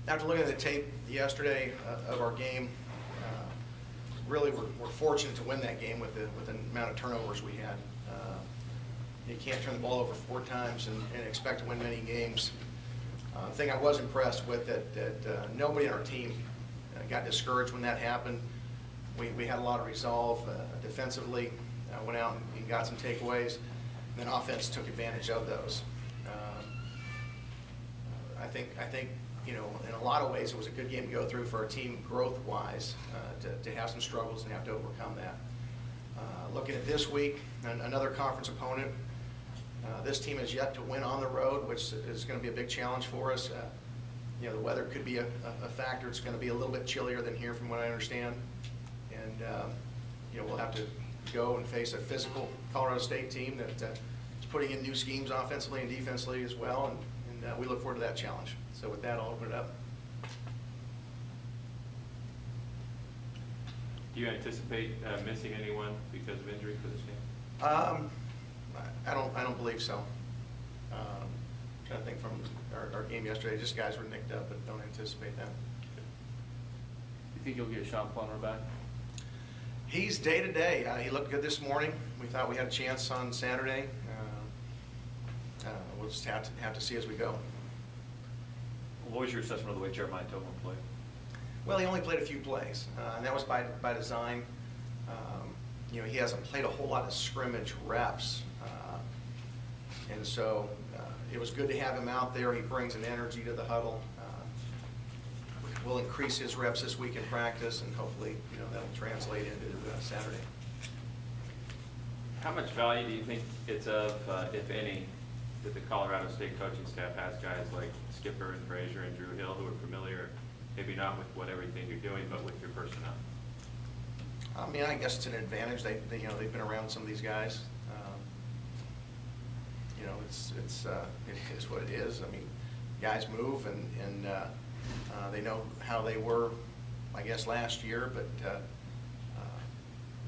After looking at the tape yesterday of our game, really we're fortunate to win that game with the amount of turnovers we had. You can't turn the ball over 4 times and expect to win many games. The thing I was impressed with that nobody on our team got discouraged when that happened. We had a lot of resolve defensively, went out and got some takeaways, and then offense took advantage of those. I think you know, in a lot of ways it was a good game to go through for our team growth-wise, to have some struggles and have to overcome that. Looking at this week, another conference opponent. This team is yet to win on the road, which is going to be a big challenge for us. You know, the weather could be a factor. It's going to be a little bit chillier than here from what I understand. And, you know, we'll have to go and face a physical Colorado State team that is putting in new schemes offensively and defensively as well. And we look forward to that challenge. So with that, I'll open it up. Do you anticipate missing anyone because of injury for this game? I don't believe so. Trying to think from our game yesterday, just guys were nicked up, but don't anticipate that. You think you'll get Sean Plummer back? He's day to day. He looked good this morning. We thought we had a chance on Saturday. We'll just have to see as we go. What was your assessment of the way Jeremiah Tobin played? Well, he only played a few plays, and that was by design. You know, he hasn't played a whole lot of scrimmage reps, and so it was good to have him out there. He brings an energy to the huddle. We'll increase his reps this week in practice, and hopefully, you know, that'll translate into Saturday. How much value do you think it's of, if any, that the Colorado State coaching staff has guys like Skipper and Frazier and Drew Hill who are familiar, maybe not with everything you're doing, but with your personnel? I mean, I guess it's an advantage. They you know, they've been around some of these guys. You know, it is what it is. I mean, guys move, and they know how they were, I guess, last year. But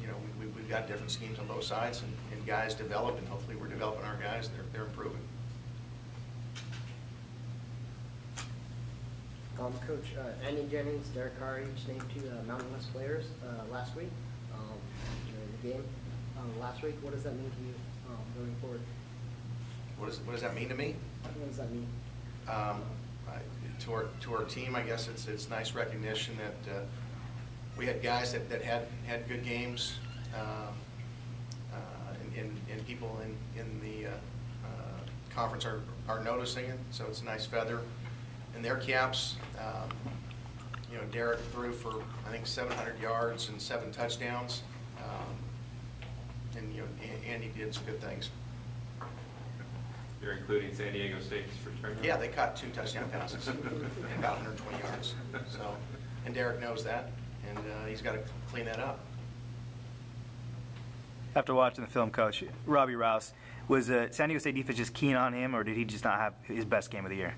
you know, we've got different schemes on both sides, and guys develop, and hopefully we're developing our guys. They're improving. Coach, Andy Jennings, Derek Carr each named 2 Mountain West players last week during the game. Last week, what does that mean to you going forward? What does that mean to me? What does that mean? To our team, I guess it's nice recognition that we had guys that had good games, and people in the conference are noticing it. So it's a nice feather in their caps. You know, Derek threw for, I think, 700 yards and 7 touchdowns. And, you know, Andy did some good things. You're including San Diego State's return? Yeah, they caught 2 touchdown passes and about 120 yards. So, and Derek knows that, and he's got to clean that up. After watching the film, Coach, Robbie Rouse, was San Diego State defense just keen on him, or did he just not have his best game of the year?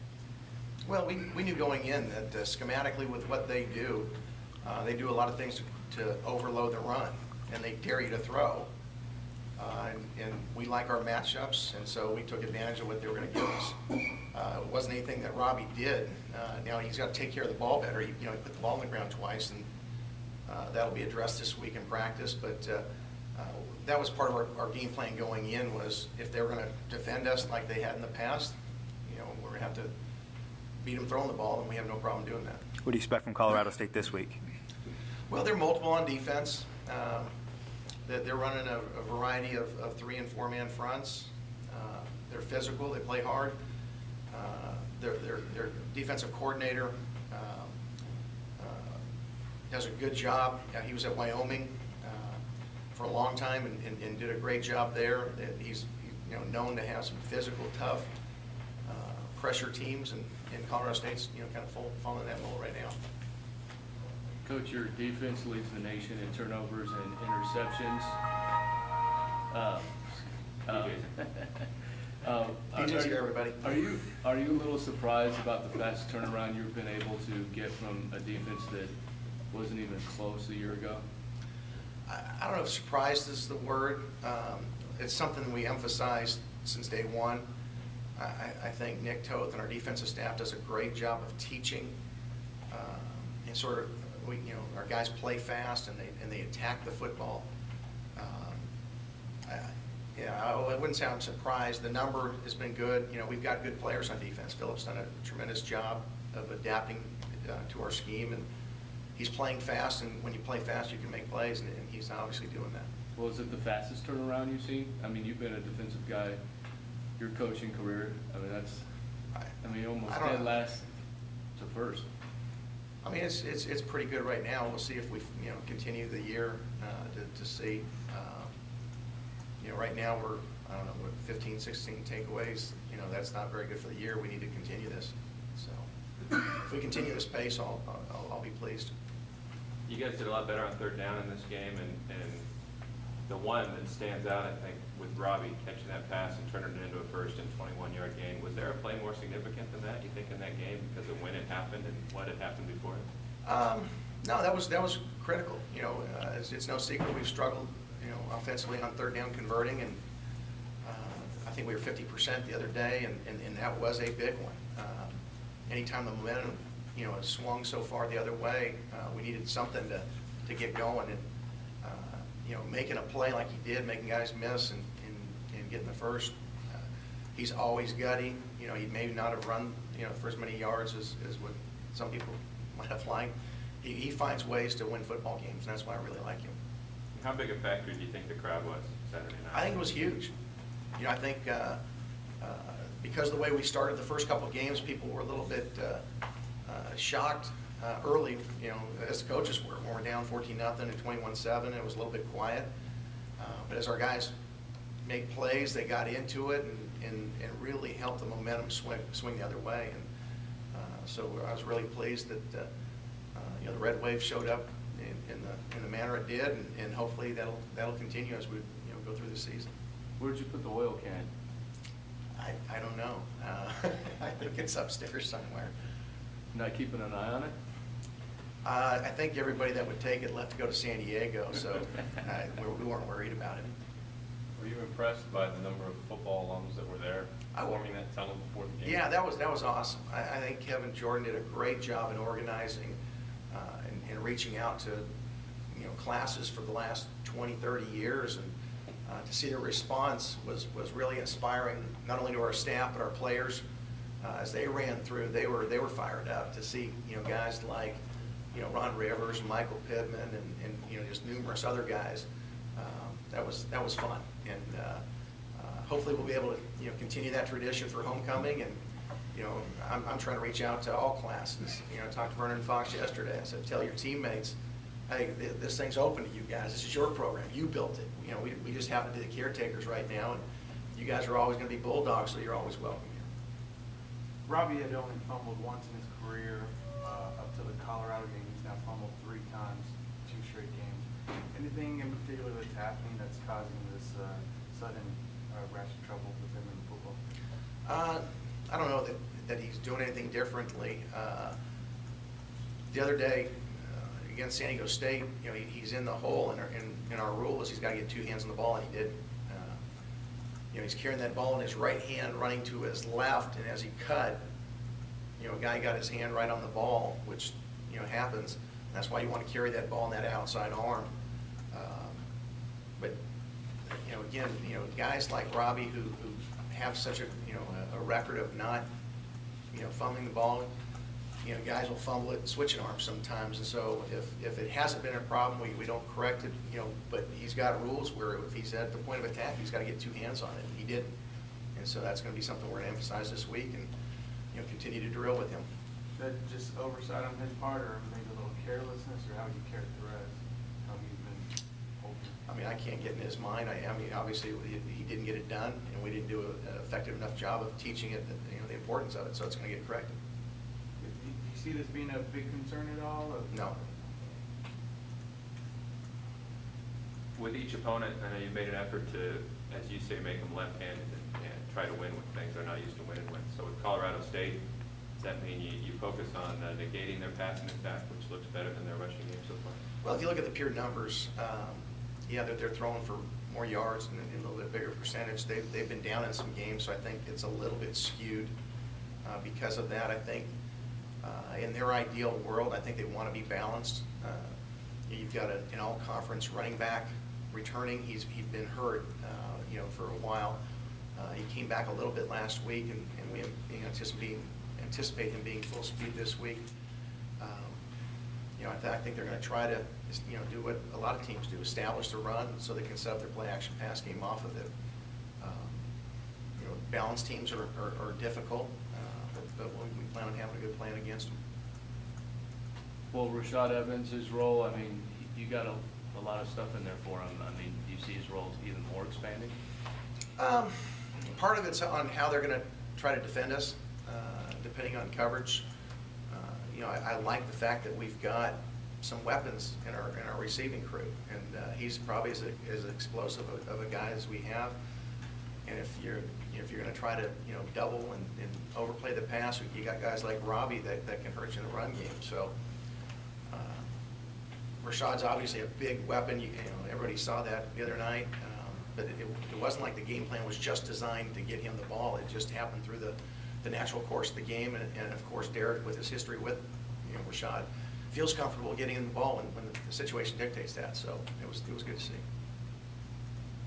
Well, we knew going in that schematically with what they do a lot of things to overload the run, and they dare you to throw. And we like our matchups, and so we took advantage of what they were going to give us. It wasn't anything that Robbie did. Now he's got to take care of the ball better. He put the ball on the ground twice, and that'll be addressed this week in practice. But that was part of our game plan going in, was if they were going to defend us like they had in the past, you know, we're going to have to beat them throwing the ball, and we have no problem doing that. What do you expect from Colorado State this week? Well, they're multiple on defense. They're running a variety of 3- and 4-man fronts. They're physical. They play hard. Their defensive coordinator does a good job. He was at Wyoming for a long time and did a great job there. He's known to have some physical, tough pressure teams, and Colorado State's kind of falling in that mold right now. Coach, your defense leads the nation in turnovers and interceptions. DJ's here, everybody. Are you a little surprised about the fast turnaround you've been able to get from a defense that wasn't even close a year ago? I don't know if surprised is the word. It's something we emphasized since day one. I think Nick Toth and our defensive staff does a great job of teaching and sort of, our guys play fast and they attack the football. I wouldn't say I'm surprised. The number has been good. We've got good players on defense. Philip's done a tremendous job of adapting to our scheme, and he's playing fast, and when you play fast, you can make plays, and he's obviously doing that. Well, is it the fastest turnaround you've seen? I mean, you've been a defensive guy your coaching career. I mean, almost I don't dead know. last to first. I mean, it's pretty good right now. We'll see if we continue the year to see. Right now we're, I don't know, what, 15, 16 takeaways. That's not very good for the year. We need to continue this. So if we continue this pace, I'll be pleased. You guys did a lot better on third down in this game, and the one that stands out, I think, with Robbie catching that pass and turning it into a first and 21-yard gain. Was there a play more significant than that, you think, in that game because of when it happened and what had happened before it? No, that was critical. It's no secret we've struggled, offensively on third down converting, and I think we were 50% the other day, and that was a big one. Anytime the momentum, swung so far the other way, we needed something to get going, and making a play like he did, making guys miss and getting the first. He's always gutty. He may not have run, for as many yards as what some people might have liked. He finds ways to win football games, and that's why I really like him. How big a factor do you think the crowd was Saturday night? I think it was huge. I think because of the way we started the first couple of games, people were a little bit shocked early, as the coaches were. When we're down 14-0 and 21-7, it was a little bit quiet. But as our guys made plays, they got into it and really helped the momentum swing the other way. And so I was really pleased that the Red Wave showed up in the manner it did, and hopefully that'll continue as we go through the season. Where'd you put the oil can? I don't know. I think it's upstairs somewhere. Not keeping an eye on it? I think everybody that would take it left to go to San Diego, so we weren't worried about it. Were you impressed by the number of football alums that were there forming that tunnel before the game? Yeah, that was awesome. I think Kevin Jordan did a great job in organizing and reaching out to classes for the last 20, 30 years, and to see their response was really inspiring, not only to our staff but our players. As they ran through, they were fired up to see guys like Ron Rivers and Michael Pittman and just numerous other guys. That was fun, and hopefully we'll be able to continue that tradition for homecoming. And I'm trying to reach out to all classes. I talked to Vernon Fox yesterday. I said, tell your teammates, hey, this thing's open to you guys. This is your program. You built it. We just happen to be the caretakers right now, and you guys are always going to be Bulldogs, so you're always welcome here. Robbie had only fumbled once in his career up to the Colorado game. He's now fumbled 3 times, 2 straight games. Anything in particular that's happening that's causing this sudden rash of trouble with him in football? I don't know that he's doing anything differently. The other day against San Diego State, he's in the hole, and in our rule is he's got to get 2 hands on the ball, and he did. He's carrying that ball in his right hand, running to his left, and as he cut, a guy got his hand right on the ball, which happens. That's why you want to carry that ball in that outside arm. But again, guys like Robbie who have such a record of not fumbling the ball. Guys will fumble it and switch an arm sometimes, and so if it hasn't been a problem, we don't correct it, but he's got rules where if he's at the point of attack, he's got to get 2 hands on it, and he didn't. And so that's going to be something we're going to emphasize this week and continue to drill with him. Is that just oversight on his part, or maybe a little carelessness, or how would you characterize how he's been holding? I mean, I can't get in his mind. I mean, obviously he didn't get it done, and we didn't do an effective enough job of teaching it, the importance of it, so it's going to get corrected. Do you see this being a big concern at all? Or? No. With each opponent, I know you made an effort to, as you say, make them left-handed and try to win with things they're not used to winning with. So with Colorado State, does that mean you focus on negating their passing attack, which looks better than their rushing game so far? Well, if you look at the pure numbers, yeah, they're throwing for more yards and a little bit bigger percentage. They've been down in some games, so I think it's a little bit skewed because of that. I think In their ideal world, I think they want to be balanced. You've got an all-conference running back returning. He'd been hurt, for a while. He came back a little bit last week, and we anticipate him being full speed this week. I think they're going to try to, do what a lot of teams do: establish the run so they can set up their play-action pass game off of it. Balanced teams are difficult, but we plan on having a good plan against them. Well, Rashad Evans, his role, I mean, you got a lot of stuff in there for him. I mean, do you see his role even more expanding? Part of it's on how they're going to try to defend us, depending on coverage. I like the fact that we've got some weapons in our receiving crew, and he's probably as explosive of a guy as we have. And if you're going to try to double and overplay the pass, you got guys like Robbie that can hurt you in the run game. So Rashad's obviously a big weapon. Everybody saw that the other night. But it wasn't like the game plan was just designed to get him the ball. It just happened through the natural course of the game. And of course, Derek, with his history with Rashad, feels comfortable getting him the ball when the situation dictates that. So it was good to see.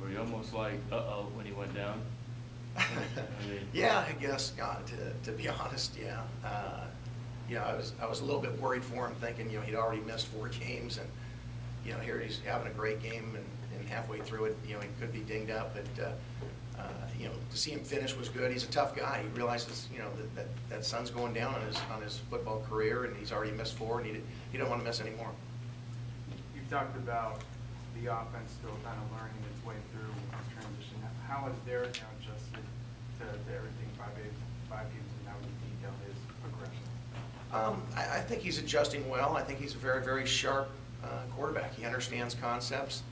Were you almost like, uh-oh, when he went down? Yeah, I guess, to be honest, yeah. I was a little bit worried for him, thinking, he'd already missed 4 games, and, here he's having a great game, and halfway through it, he could be dinged up, but, to see him finish was good. He's a tough guy. He realizes, that sun's going down on his football career, and he's already missed 4, and he don't want to miss any more. You've talked about the offense still kind of learning its way through this transition. How has Derek now adjusted to everything 5 games and now with detail his progression? I think he's adjusting well. I think he's a very, very sharp quarterback. He understands concepts,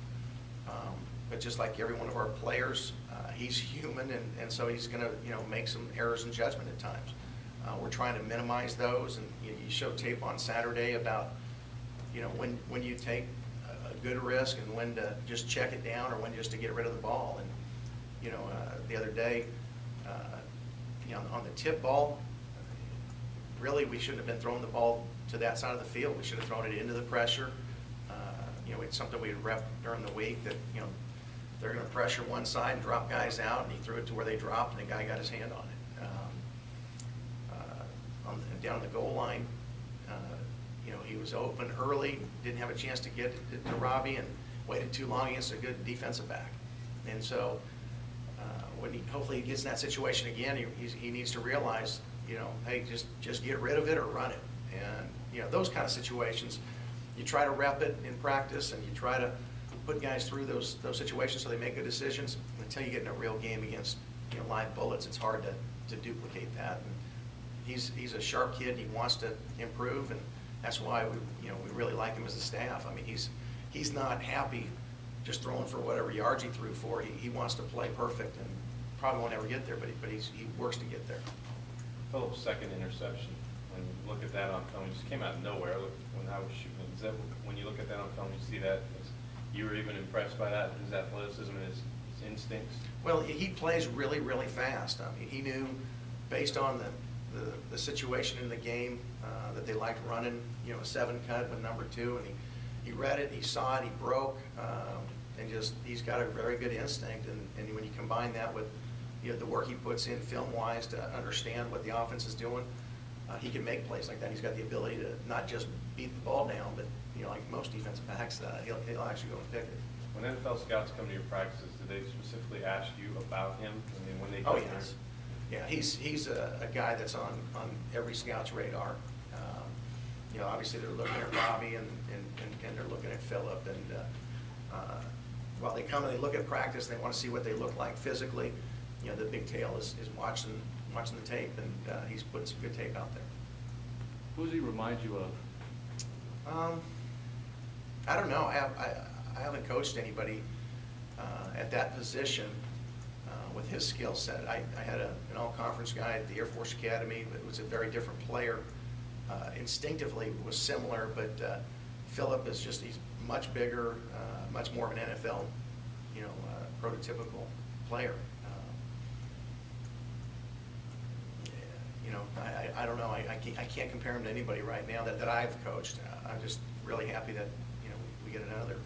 but just like every one of our players, he's human, and so he's going to make some errors in judgment at times. We're trying to minimize those, and you showed tape on Saturday about when you take a good risk and when to just check it down or when just to get rid of the ball. And the other day, on the tip ball, really we shouldn't have been throwing the ball to that side of the field. We should have thrown it into the pressure. It's something we rep during the week that they're going to pressure one side and drop guys out, and he threw it to where they dropped, and the guy got his hand on it. Down the goal line, he was open early, didn't have a chance to get it to Robbie, and waited too long against a good defensive back. And so when hopefully he gets in that situation again, he needs to realize, hey, just get rid of it or run it. And those kind of situations, you try to rep it in practice, and you try to put guys through those situations so they make good decisions. Until you get in a real game against live bullets, it's hard to duplicate that. And he's a sharp kid. He wants to improve, and that's why we really like him as a staff. I mean, he's not happy just throwing for whatever yards he threw for. He wants to play perfect, and probably won't ever get there, but he works to get there. Phillips' second interception, when you look at that on film, it just came out of nowhere. When I was shooting, when you look at that on film, you see that, you were even impressed by that, his athleticism and his instincts? Well, he plays really, really fast. I mean, he knew, based on the situation in the game, that they liked running, a 7 cut with number 2, and he read it, he saw it, he broke, and he's got a very good instinct. And when you combine that with the work he puts in film-wise to understand what the offense is doing, he can make plays like that. He's got the ability to not just beat the ball down, but like most defensive backs, he'll actually go and pick it. When NFL scouts come to your practices, do they specifically ask you about him? I mean, when they Oh, yes. Yeah, he's a guy that's on every scout's radar. Obviously they're looking at Robbie and they're looking at Phillip, and while they come and they look at practice, they want to see what they look like physically. The big tail is watching the tape, and he's putting some good tape out there. Who does he remind you of? I don't know. I haven't coached anybody at that position with his skill set. I had an all-conference guy at the Air Force Academy, but was a very different player. Instinctively was similar, but Phillip is he's much bigger, much more of an NFL, prototypical player. you know, I don't know, I can't compare him to anybody right now that I've coached. I'm just really happy that, you know, we get another,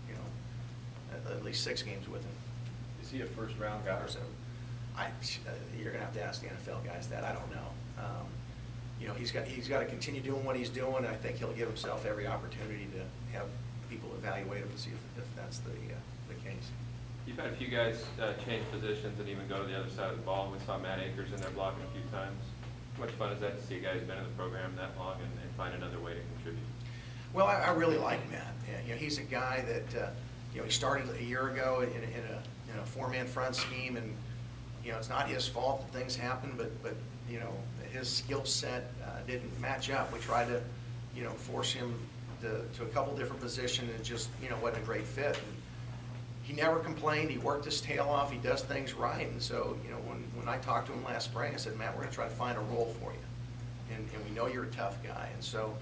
you know, at least 6 games with him. Is he a first-round guy? So, you're gonna have to ask the NFL guys that. I don't know. You know, he's got to continue doing what he's doing, and I think he'll give himself every opportunity to have people evaluate him to see if that's the case. You've had a few guys change positions and even go to the other side of the ball. We saw Matt Akers in there blocking a few times. How much fun is that to see a guy who's been in the program that long and find another way to contribute? Well, I really like Matt. You know, he's a guy that you know, he started a year ago in a 4-man front scheme, and you know, it's not his fault that things happen, but you know, his skill set didn't match up. We tried to, you know, force him to a couple different positions, and just, you know, wasn't a great fit. And he never complained. He worked his tail off. He does things right. And so, you know, when I talked to him last spring, I said, Matt, we're going to try to find a role for you, and we know you're a tough guy. And so,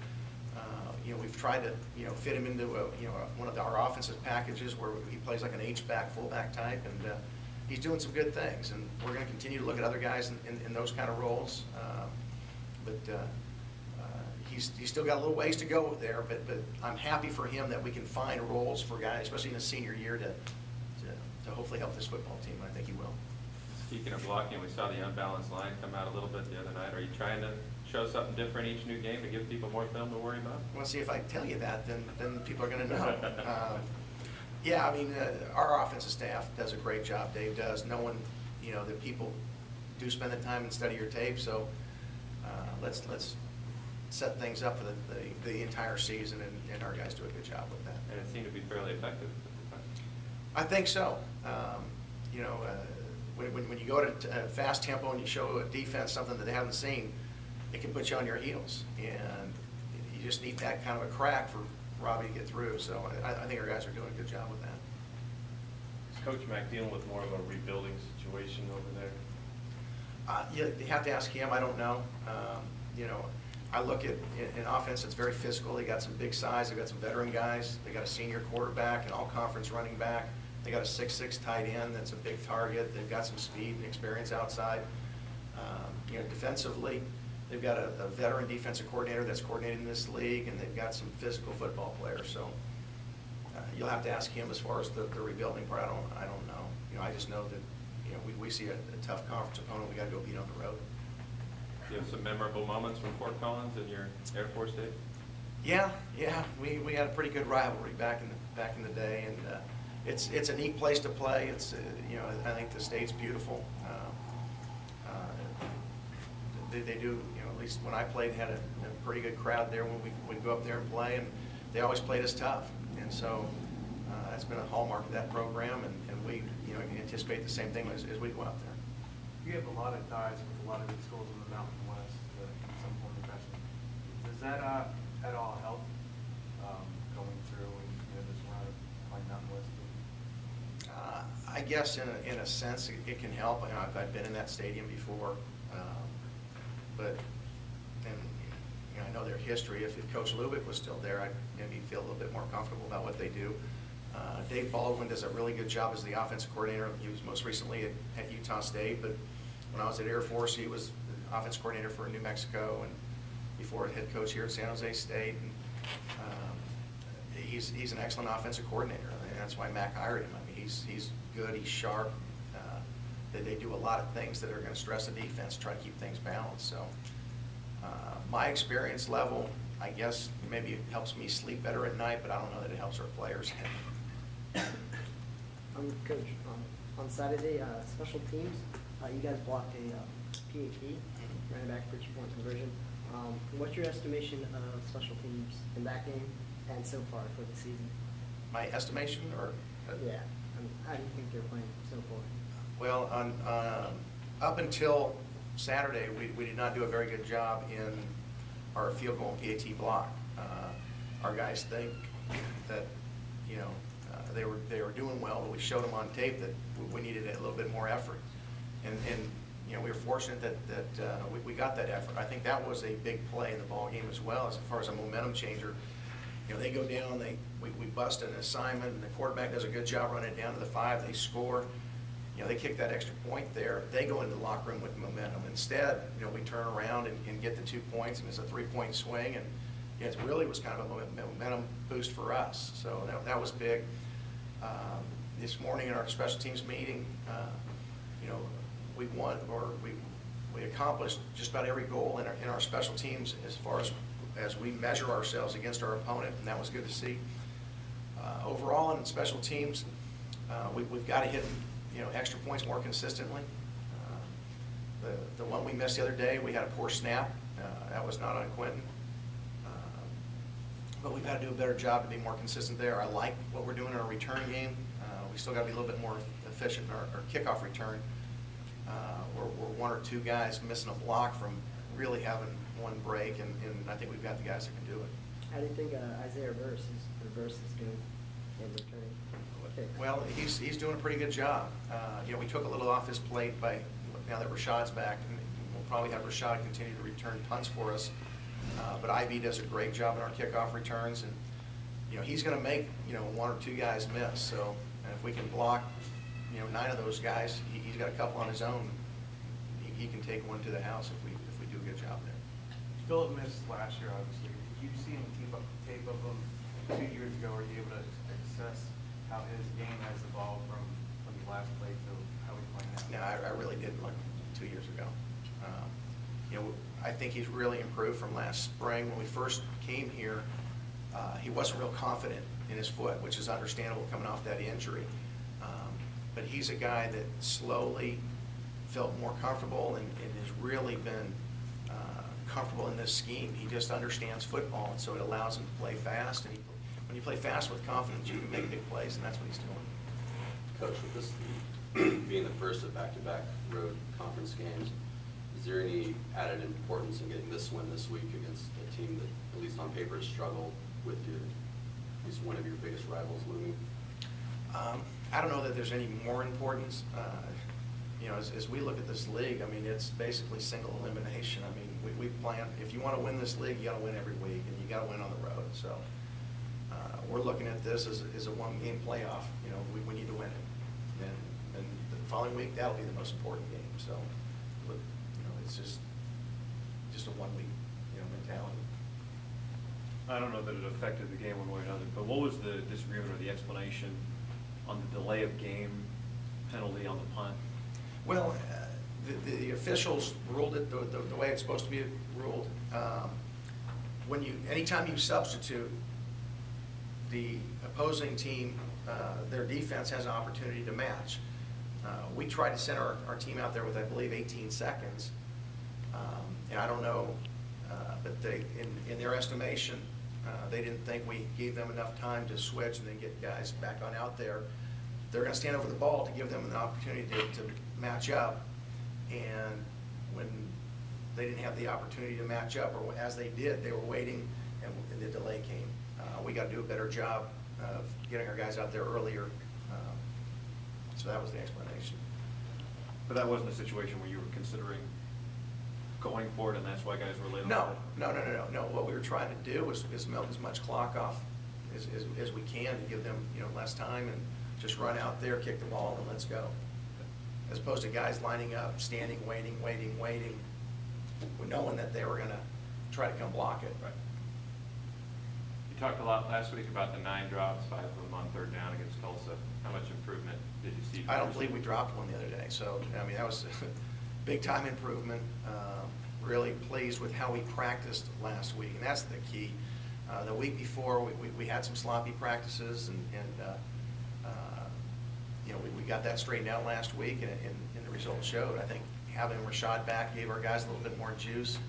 you know, we've tried to, you know, fit him into one of our offensive packages where he plays like an H-back, fullback type, and he's doing some good things. And we're going to continue to look at other guys in those kind of roles. But he's still got a little ways to go there, but I'm happy for him that we can find roles for guys, especially in his senior year, to hopefully help this football team. I think he will. Speaking of blocking, we saw the unbalanced line come out a little bit the other night. Are you trying to show something different each new game to give people more film to worry about? Well, see, if I tell you that, then people are going to know. Yeah, I mean, our offensive staff does a great job. Dave does. No one, you know, the people do spend the time and study your tape. So let's set things up for the entire season, and our guys do a good job with that. And it seemed to be fairly effective. I think so. You know, when you go to a fast tempo and you show a defense something that they haven't seen, it can put you on your heels, and you just need that kind of a crack for Robbie to get through. So I think our guys are doing a good job with that. Is Coach Mack dealing with more of a rebuilding situation over there? You have to ask him. I don't know. You know, I look at an offense that's very physical. They got some big size. They got some veteran guys. They got a senior quarterback, an all-conference running back. They got a 6'6" tight end that's a big target. They've got some speed and experience outside. You know, defensively, they've got a veteran defensive coordinator that's coordinating this league, and they've got some physical football players. So you'll have to ask him as far as the rebuilding part. I don't know. You know, I just know that, you know, we see a tough conference opponent we got to go beat on the road. Do you have some memorable moments from Fort Collins in your Air Force days? Yeah. We had a pretty good rivalry back in the day, and it's a neat place to play. It's you know, I think the state's beautiful. They do, you know, at least when I played, had a pretty good crowd there when we'd go up there and play, and they always played us tough. And so that's been a hallmark of that program, and we, you know, anticipate the same thing as we go out there. You have a lot of ties with a lot of these schools in the Mountain West, in some form or fashion. Does that at all help going through and, you know, this run of playing Mountain West team? I guess in a sense it can help. You know, I've been in that stadium before, but and you know, I know their history. If Coach Lubick was still there, I'd maybe feel a little bit more comfortable about what they do. Dave Baldwin does a really good job as the offensive coordinator. He was most recently at Utah State, but when I was at Air Force, he was the offensive coordinator for New Mexico, and before head coach here at San Jose State. And he's an excellent offensive coordinator, and that's why Mac hired him. I mean, he's good, he's sharp. They do a lot of things that are going to stress the defense, try to keep things balanced. So my experience level, I guess, maybe it helps me sleep better at night, but I don't know that it helps our players. Coach, on Saturday, special teams, you guys blocked a PAT, running back for 2-point conversion. What's your estimation of special teams in that game and so far for the season? My estimation, or? Yeah, how do you think they're playing so far? Well, up until Saturday, we did not do a very good job in our field goal and PAT block. Our guys think that, you know, they were doing well, but we showed them on tape that we needed a little bit more effort. And you know, we were fortunate that we got that effort. I think that was a big play in the ball game as well, as far as a momentum changer. You know, they go down, we bust an assignment, and the quarterback does a good job running it down to the 5. They score. they kick that extra point there, they go into the locker room with momentum. Instead, we turn around and get the 2 points, and it's a 3-point swing, and it really was kind of a momentum boost for us. So that was big. This morning in our special teams meeting, we won, or we accomplished just about every goal in our special teams as far as we measure ourselves against our opponent, and that was good to see. Overall, in special teams, we've got to hit extra points more consistently. The one we missed the other day, we had a poor snap. That was not on Quentin. But we've got to do a better job to be more consistent there. I like what we're doing in our return game. We still got to be a little bit more efficient in our kickoff return. We're 1 or 2 guys missing a block from really having one break, and I think we've got the guys that can do it. How do you think Isaiah Verse is doing in returning kicks? Well, he's doing a pretty good job. We took a little off his plate by now that Rashad's back, and we'll probably have Rashad continue to return punts for us. But IB does a great job in our kickoff returns, and he's going to make 1 or 2 guys miss. So if we can block 9 of those guys, he's got a couple on his own. He can take one to the house if we do a good job there. Philip missed last year, obviously. Did you see him tape of him 2 years ago? Were you able to assess how his game has evolved from when he last played to how he's playing now? No, I really didn't look 2 years ago. I think he's really improved from last spring. When we first came here, he wasn't real confident in his foot, which is understandable coming off that injury. But he's a guy that slowly felt more comfortable and has really been comfortable in this scheme. He just understands football, and so it allows him to play fast. And when you play fast with confidence, you can make big plays, and that's what he's doing. Coach, with this being the first of back-to-back road conference games, is there any added importance in getting this win this week against a team that, at least on paper, has struggled with at least one of your biggest rivals looming? I don't know that there's any more importance. As we look at this league, it's basically single elimination. We plan, if you want to win this league, you got to win every week, and you got to win on the road. So we're looking at this as a one-game playoff. We need to win it, and the following week that'll be the most important game. So it's just a one-week mentality. I don't know that it affected the game one way or another, but what was the disagreement or the explanation on the delay of game penalty on the punt? Well, the officials ruled it the way it's supposed to be ruled. Anytime you substitute, the opposing team, their defense has an opportunity to match. We tried to send our team out there with, I believe, 18 seconds. And I don't know, but in their estimation, they didn't think we gave them enough time to switch and then get guys back on out there. They're going to stand over the ball to give them an opportunity to match up. And when they didn't have the opportunity to match up, or as they did, they were waiting, and the delay came. We got to do a better job of getting our guys out there earlier. So that was the explanation. But that wasn't a situation where you were considering going for it, and that's why guys were late on No. it? What we were trying to do is milk as much clock off as we can to give them less time, and just run out there, kick the ball, and let's go. As opposed to guys lining up, standing, waiting, knowing that they were going to try to come block it. Right. You talked a lot last week about the 9 drops, 5 of them on third down against Tulsa. How much improvement did you see? I don't believe we dropped one the other day. So, that was a big-time improvement. Really pleased with how we practiced last week, and that's the key. The week before, we had some sloppy practices, and we got that straightened out last week, and the results showed. I think having Rashad back gave our guys a little bit more juice.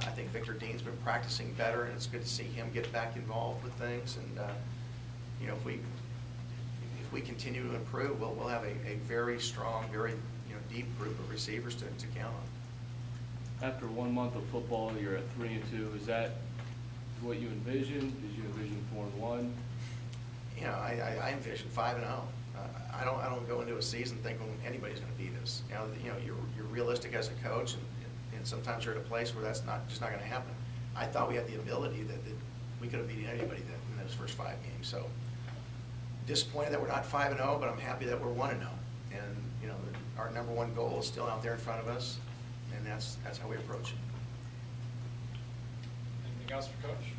I think Victor Dean's been practicing better, and it's good to see him get back involved with things. And if we continue to improve, we'll have a very strong, very deep group of receivers to count on. After 1 month of football, you're at 3-2. Is that what you envisioned? Did you envision 4-1? I envision 5-0. I don't go into a season thinking anybody's going to beat us. You're realistic as a coach, and sometimes you're at a place where that's just not going to happen. I thought we had the ability that we could have beaten anybody in those first 5 games. So disappointed that we're not 5-0, but I'm happy that we're 1-0. And, you know, our number one goal is still out there in front of us, and that's how we approach it. Anything else for Coach?